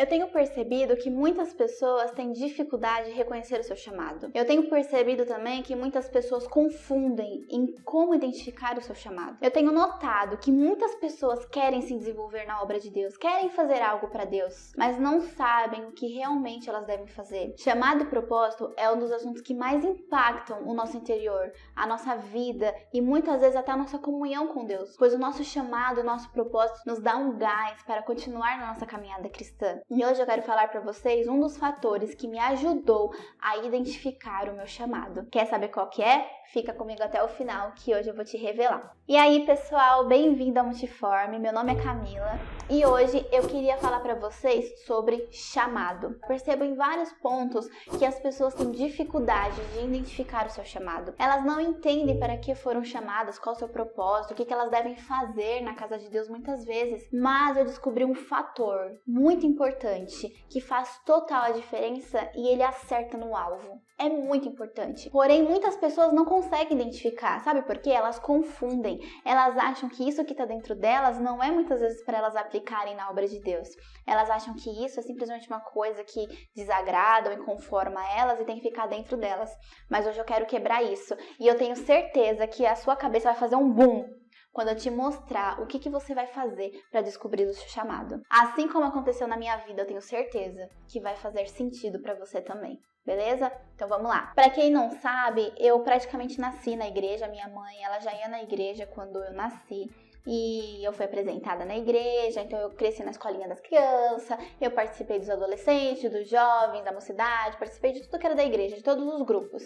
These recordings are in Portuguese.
Eu tenho percebido que muitas pessoas têm dificuldade de reconhecer o seu chamado. Eu tenho percebido também que muitas pessoas confundem em como identificar o seu chamado. Eu tenho notado que muitas pessoas querem se desenvolver na obra de Deus, querem fazer algo para Deus, mas não sabem o que realmente elas devem fazer. Chamado e propósito é um dos assuntos que mais impactam o nosso interior, a nossa vida e muitas vezes até a nossa comunhão com Deus, pois o nosso chamado, o nosso propósito nos dá um gás para continuar na nossa caminhada cristã. E hoje eu quero falar para vocês um dos fatores que me ajudou a identificar o meu chamado. Quer saber qual que é? Fica comigo até o final que hoje eu vou te revelar. E aí, pessoal, bem-vindo ao Multiforme. Meu nome é Camila e hoje eu queria falar para vocês sobre chamado. Percebo em vários pontos que as pessoas têm dificuldade de identificar o seu chamado. Elas não entendem para que foram chamadas, qual é o seu propósito, o que elas devem fazer na casa de Deus muitas vezes. Mas eu descobri um fator muito importante que faz total a diferença e ele acerta no alvo. É muito importante. Porém, muitas pessoas não conseguem identificar. Sabe por quê? Elas confundem. Elas acham que isso que está dentro delas não é muitas vezes para elas aplicarem na obra de Deus. Elas acham que isso é simplesmente uma coisa que desagrada ou inconforma elas e tem que ficar dentro delas. Mas hoje eu quero quebrar isso. E eu tenho certeza que a sua cabeça vai fazer um boom quando eu te mostrar o que você vai fazer para descobrir o seu chamado. Assim como aconteceu na minha vida, eu tenho certeza que vai fazer sentido para você também. Beleza? Então vamos lá. Para quem não sabe, eu praticamente nasci na igreja. Minha mãe, ela já ia na igreja quando eu nasci. E eu fui apresentada na igreja, então eu cresci na escolinha das crianças, eu participei dos adolescentes, dos jovens, da mocidade, participei de tudo que era da igreja, de todos os grupos.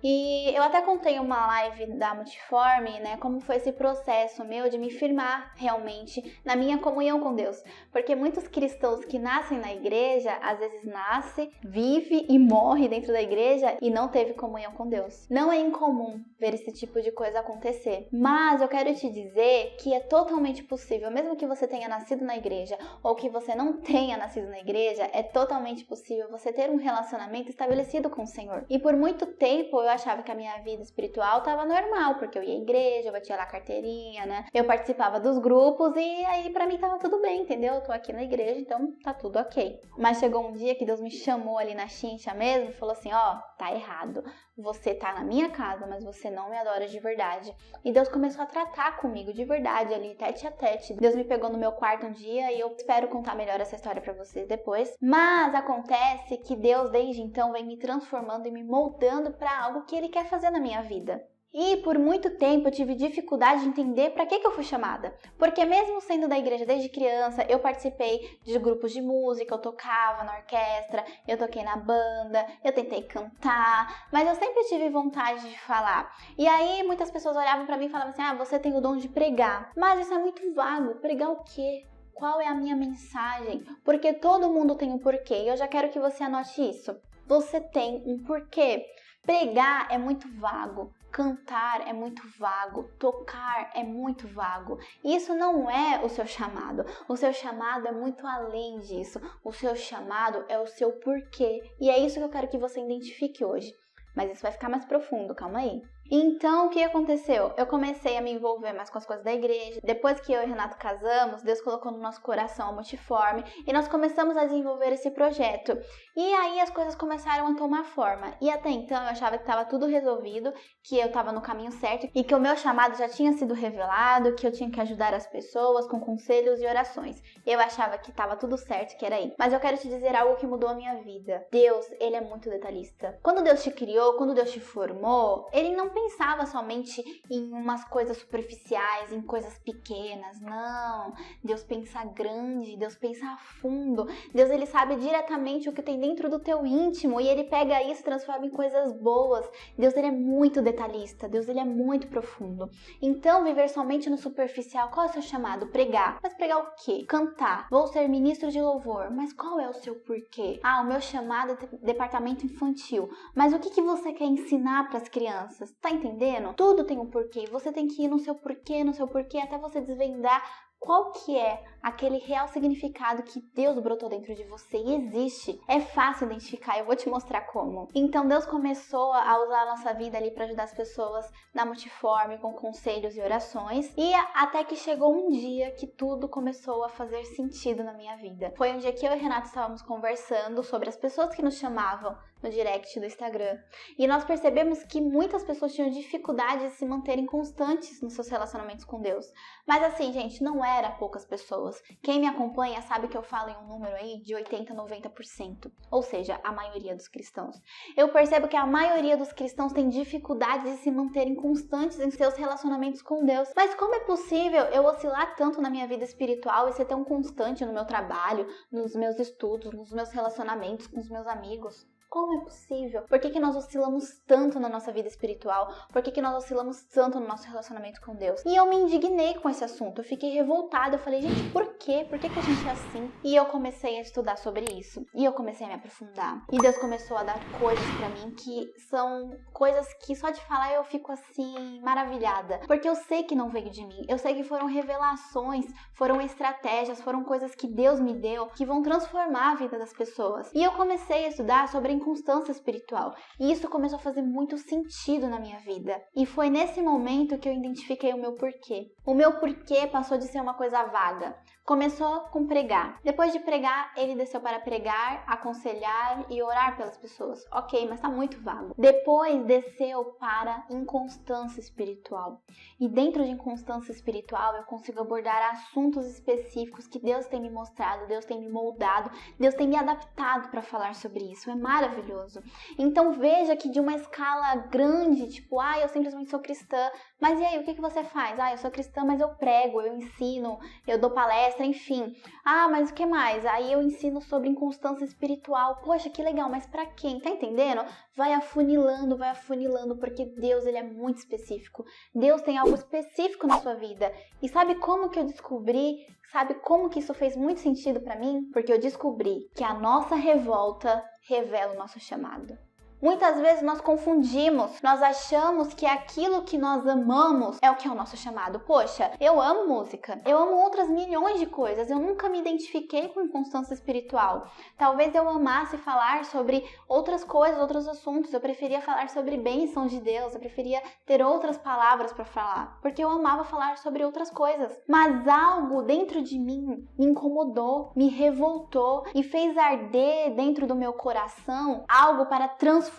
E eu até contei uma live da Multiforme, né, como foi esse processo meu de me firmar realmente na minha comunhão com Deus. Porque muitos cristãos que nascem na igreja, às vezes nasce, vive e morre dentro da igreja e não teve comunhão com Deus. Não é incomum ver esse tipo de coisa acontecer. Mas eu quero te dizer que é totalmente possível, mesmo que você tenha nascido na igreja ou que você não tenha nascido na igreja, é totalmente possível você ter um relacionamento estabelecido com o Senhor. E por muito tempo eu achava que a minha vida espiritual estava normal, porque eu ia à igreja, eu batia lá a carteirinha, né? Eu participava dos grupos e aí pra mim tava tudo bem, entendeu? Eu tô aqui na igreja, então tá tudo ok. Mas chegou um dia que Deus me chamou ali na chincha mesmo e falou assim, ó, tá errado. Você tá na minha casa, mas você não me adora de verdade. E Deus começou a tratar comigo de verdade ali, tete a tete. Deus me pegou no meu quarto um dia e eu espero contar melhor essa história pra vocês depois. Mas acontece que Deus desde então vem me transformando e me moldando pra algo que Ele quer fazer na minha vida. E por muito tempo eu tive dificuldade de entender para que eu fui chamada. Porque mesmo sendo da igreja desde criança, eu participei de grupos de música, eu tocava na orquestra, eu toquei na banda, eu tentei cantar, mas eu sempre tive vontade de falar. E aí muitas pessoas olhavam para mim e falavam assim, você tem o dom de pregar. Mas isso é muito vago, pregar o quê? Qual é a minha mensagem? Porque todo mundo tem um porquê e eu já quero que você anote isso. Você tem um porquê. Pregar é muito vago, cantar é muito vago, tocar é muito vago. Isso não é o seu chamado. O seu chamado é muito além disso. O seu chamado é o seu porquê. E é isso que eu quero que você identifique hoje. Mas isso vai ficar mais profundo, calma aí. Então, o que aconteceu? Eu comecei a me envolver mais com as coisas da igreja. Depois que eu e o Renato casamos, Deus colocou no nosso coração a Multiforme e nós começamos a desenvolver esse projeto. E aí as coisas começaram a tomar forma. E até então eu achava que estava tudo resolvido, que eu estava no caminho certo e que o meu chamado já tinha sido revelado, que eu tinha que ajudar as pessoas com conselhos e orações. Eu achava que estava tudo certo, que era aí. Mas eu quero te dizer algo que mudou a minha vida. Deus, Ele é muito detalhista. Quando Deus te criou, quando Deus te formou, Ele não pensava somente em umas coisas superficiais, em coisas pequenas, não. Deus pensa grande, Deus pensa a fundo. Deus, Ele sabe diretamente o que tem dentro do teu íntimo e Ele pega isso e transforma em coisas boas. Deus, Ele é muito detalhista, Deus, Ele é muito profundo. Então, viver somente no superficial, qual é o seu chamado? Pregar. Mas pregar o quê? Cantar. Vou ser ministro de louvor. Mas qual é o seu porquê? O meu chamado é departamento infantil. Mas o que você quer ensinar para as crianças? Tá entendendo? Tudo tem um porquê. Você tem que ir no seu porquê, até você desvendar qual que é aquele real significado que Deus brotou dentro de você e existe. É fácil identificar, eu vou te mostrar como. Então Deus começou a usar a nossa vida ali para ajudar as pessoas na Multiforme com conselhos e orações, e até que chegou um dia que tudo começou a fazer sentido na minha vida. Foi um dia que eu e Renato estávamos conversando sobre as pessoas que nos chamavam no direct do Instagram, e nós percebemos que muitas pessoas tinham dificuldade de se manterem constantes nos seus relacionamentos com Deus. Mas assim, gente, não era poucas pessoas. Quem me acompanha sabe que eu falo em um número aí de 80, 90%, ou seja, a maioria dos cristãos. Eu percebo que a maioria dos cristãos tem dificuldade de se manterem constantes em seus relacionamentos com Deus. Mas como é possível eu oscilar tanto na minha vida espiritual e ser tão constante no meu trabalho, nos meus estudos, nos meus relacionamentos com os meus amigos? Como é possível? Por que nós oscilamos tanto na nossa vida espiritual? Por que nós oscilamos tanto no nosso relacionamento com Deus? E eu me indignei com esse assunto, eu fiquei revoltada, eu falei, gente, por quê? Por que a gente é assim? E eu comecei a estudar sobre isso, e eu comecei a me aprofundar. E Deus começou a dar coisas pra mim que são coisas que só de falar eu fico assim, maravilhada. Porque eu sei que não veio de mim, eu sei que foram revelações, foram estratégias, foram coisas que Deus me deu, que vão transformar a vida das pessoas. E eu comecei a estudar sobre inconstância espiritual. E isso começou a fazer muito sentido na minha vida. E foi nesse momento que eu identifiquei o meu porquê. O meu porquê passou de ser uma coisa vaga. Começou com pregar. Depois de pregar, ele desceu para pregar, aconselhar e orar pelas pessoas. Ok, mas tá muito vago. Depois desceu para inconstância espiritual. E dentro de inconstância espiritual, eu consigo abordar assuntos específicos que Deus tem me mostrado, Deus tem me moldado, Deus tem me adaptado para falar sobre isso. É maravilhoso. Então veja que de uma escala grande, tipo, eu simplesmente sou cristã, mas e aí, o que você faz? Eu sou cristã, mas eu prego, eu ensino, eu dou palestra, enfim. Mas o que mais? Aí eu ensino sobre inconstância espiritual. Poxa, que legal, mas pra quem? Tá entendendo? Vai afunilando, porque Deus, ele é muito específico. Deus tem algo específico na sua vida. E sabe como que eu descobri? Sabe como que isso fez muito sentido pra mim? Porque eu descobri que a nossa revolta revela o nosso chamado. Muitas vezes nós confundimos, nós achamos que aquilo que nós amamos é o que é o nosso chamado. Poxa, eu amo música, eu amo outras milhões de coisas, eu nunca me identifiquei com inconstância espiritual. Talvez eu amasse falar sobre outras coisas, outros assuntos, eu preferia falar sobre bênçãos de Deus, eu preferia ter outras palavras para falar, porque eu amava falar sobre outras coisas. Mas algo dentro de mim me incomodou, me revoltou e fez arder dentro do meu coração algo para transformar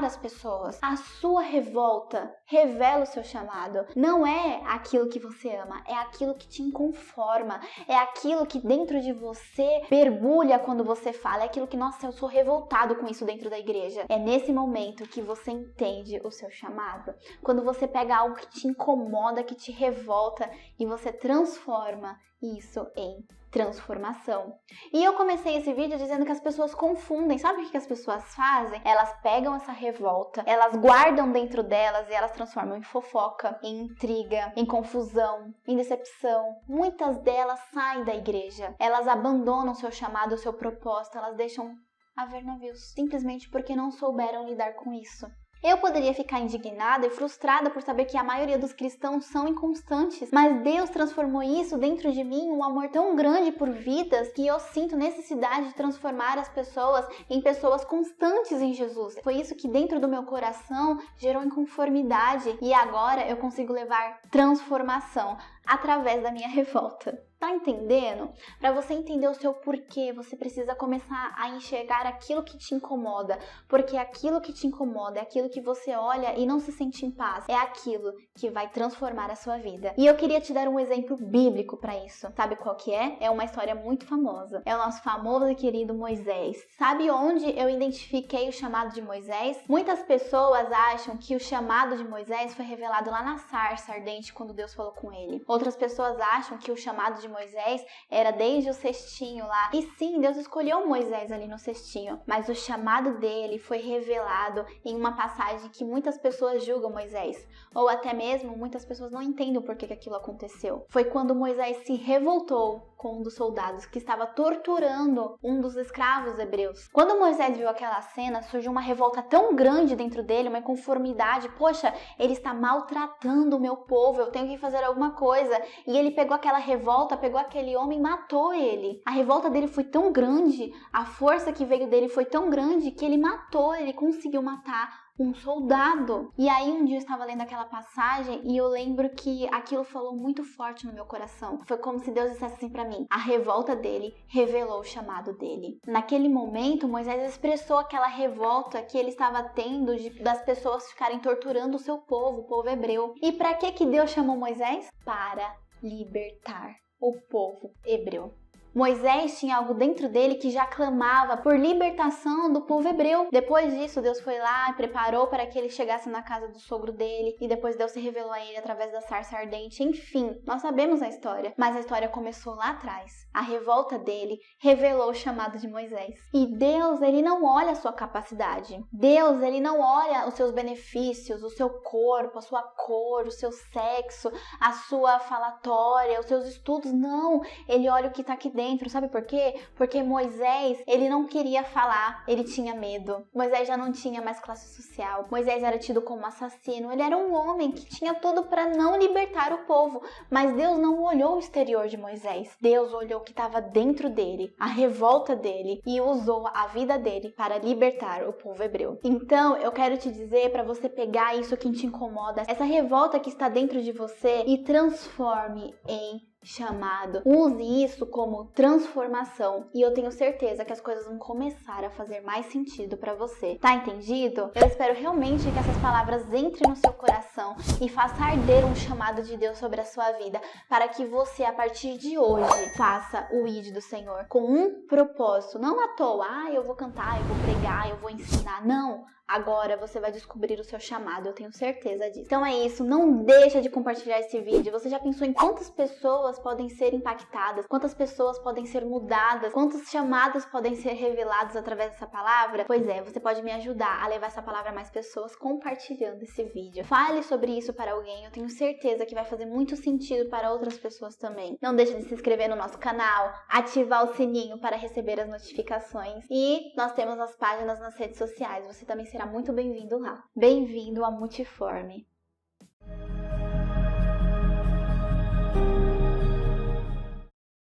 as pessoas. A sua revolta revela o seu chamado. Não é aquilo que você ama, é aquilo que te inconforma, é aquilo que dentro de você berbulha quando você fala, é aquilo que, nossa, eu sou revoltado com isso dentro da igreja. É nesse momento que você entende o seu chamado. Quando você pega algo que te incomoda, que te revolta e você transforma isso em transformação. E eu comecei esse vídeo dizendo que as pessoas confundem. Sabe o que as pessoas fazem? Elas pegam essa revolta, elas guardam dentro delas e elas transformam em fofoca, em intriga, em confusão, em decepção. Muitas delas saem da igreja. Elas abandonam o seu chamado, o seu propósito, elas deixam a ver navios, simplesmente porque não souberam lidar com isso. Eu poderia ficar indignada e frustrada por saber que a maioria dos cristãos são inconstantes, mas Deus transformou isso dentro de mim, um amor tão grande por vidas, que eu sinto necessidade de transformar as pessoas em pessoas constantes em Jesus. Foi isso que dentro do meu coração gerou inconformidade e agora eu consigo levar transformação através da minha revolta. Tá entendendo? Para você entender o seu porquê, você precisa começar a enxergar aquilo que te incomoda, porque aquilo que te incomoda é aquilo que você olha e não se sente em paz, é aquilo que vai transformar a sua vida. E eu queria te dar um exemplo bíblico para isso. Sabe qual que é? É uma história muito famosa. É o nosso famoso e querido Moisés. Sabe onde eu identifiquei o chamado de Moisés? Muitas pessoas acham que o chamado de Moisés foi revelado lá na sarça ardente quando Deus falou com ele. Outras pessoas acham que o chamado de Moisés era desde o cestinho lá. E sim, Deus escolheu Moisés ali no cestinho, mas o chamado dele foi revelado em uma passagem que muitas pessoas julgam Moisés, ou até mesmo muitas pessoas não entendem o porquê que aquilo aconteceu. Foi quando Moisés se revoltou com um dos soldados que estava torturando um dos escravos hebreus. Quando Moisés viu aquela cena, surgiu uma revolta tão grande dentro dele, uma inconformidade. Poxa, ele está maltratando o meu povo, eu tenho que fazer alguma coisa. E ele pegou aquela revolta pegou aquele homem e matou ele. A revolta dele foi tão grande, a força que veio dele foi tão grande que ele matou, ele conseguiu matar um soldado. E aí um dia eu estava lendo aquela passagem e eu lembro que aquilo falou muito forte no meu coração. Foi como se Deus dissesse assim pra mim: a revolta dele revelou o chamado dele. Naquele momento, Moisés expressou aquela revolta que ele estava tendo das pessoas ficarem torturando o seu povo, o povo hebreu. E para que Deus chamou Moisés? Para libertar o povo hebreu. Moisés tinha algo dentro dele que já clamava por libertação do povo hebreu. Depois disso, Deus foi lá e preparou para que ele chegasse na casa do sogro dele. E depois Deus se revelou a ele através da sarça ardente. Enfim, nós sabemos a história. Mas a história começou lá atrás. A revolta dele revelou o chamado de Moisés. E Deus, ele não olha a sua capacidade. Deus, ele não olha os seus benefícios, o seu corpo, a sua cor, o seu sexo, a sua falatória, os seus estudos. Não, ele olha o que está aqui dentro. Sabe por quê? Porque Moisés, ele não queria falar, ele tinha medo. Moisés já não tinha mais classe social. Moisés era tido como assassino. Ele era um homem que tinha tudo para não libertar o povo. Mas Deus não olhou o exterior de Moisés. Deus olhou o que estava dentro dele, a revolta dele, e usou a vida dele para libertar o povo hebreu. Então, eu quero te dizer para você pegar isso que te incomoda, essa revolta que está dentro de você, e transforme em chamado. Use isso como transformação e eu tenho certeza que as coisas vão começar a fazer mais sentido para você. Tá entendido? Eu espero realmente que essas palavras entrem no seu coração e faça arder um chamado de Deus sobre a sua vida, para que você, a partir de hoje, faça o ID do Senhor com um propósito, não à toa. Eu vou cantar, eu vou pregar, eu vou ensinar. Não! Agora você vai descobrir o seu chamado, eu tenho certeza disso. Então é isso, não deixa de compartilhar esse vídeo. Você já pensou em quantas pessoas podem ser impactadas? Quantas pessoas podem ser mudadas? Quantos chamados podem ser revelados através dessa palavra? Pois é, você pode me ajudar a levar essa palavra a mais pessoas compartilhando esse vídeo. Fale sobre isso para alguém, eu tenho certeza que vai fazer muito sentido para outras pessoas também. Não deixe de se inscrever no nosso canal, ativar o sininho para receber as notificações. E nós temos as páginas nas redes sociais, você também será muito bem-vindo lá. Bem-vindo a Multiforme.